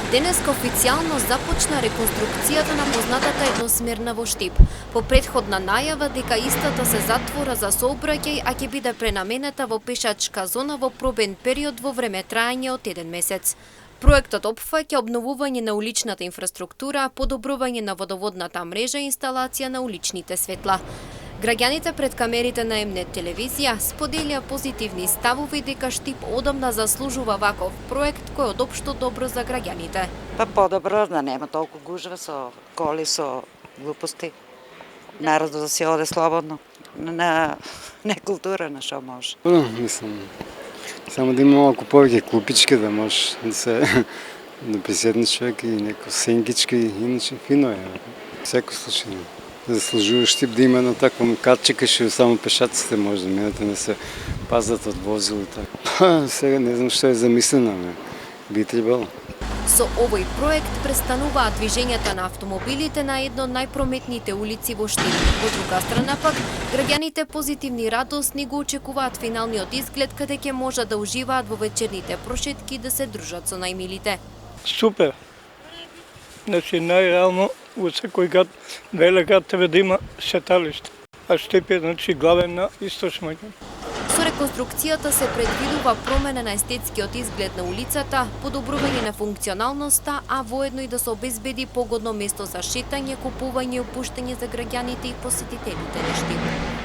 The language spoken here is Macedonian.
Денеска официјално започна реконструкцијата на познатата едносмерна во Штип. По претходна најава дека истата се затвора за сообраќај, а ќе биде пренаменета во пешачка зона во пробен период во време траење од 1 месец. Проектот опфаќа обновување на уличната инфраструктура, подобрување на водоводната мрежа и инсталација на уличните светла. Граѓаните пред камерите на М-нет телевизија споделија позитивни ставови дека Штип одамна заслужува ваков проект кој е од општо добро за граѓаните. Па подобро да нема толку гужва со коли, со глупости. Народот да се оде слободно. Не култура на шо може. Мислам, само да има малку повеќе клупички да може да се да приседне човек и неко сенкички, иначе фино е. Всеки случај. Заслужува Штип да има едно такво катче, што само пешаците може да минат, да се пазат од возило и така. Сега не знам што е замислено, би требало. Со овој проект престануваат движењата на автомобилите на едно од најпрометните улици во Штип. Во друга страна пак, граѓаните позитивни и радосни го очекуваат финалниот изглед каде ќе можат да уживаат во вечерните прошетки и да се дружат со најмилите. Супер! Значи, најреално во секој град, велик град треба да има шеталиште. А Штип е, значи, главен на Источна Македонија. Со реконструкцијата се предвидува промена на естетскиот изглед на улицата, подобрување на функционалноста, а воедно и да се обезбеди погодно место за шетање, купување и опуштање за граѓаните и посетителите на Штип.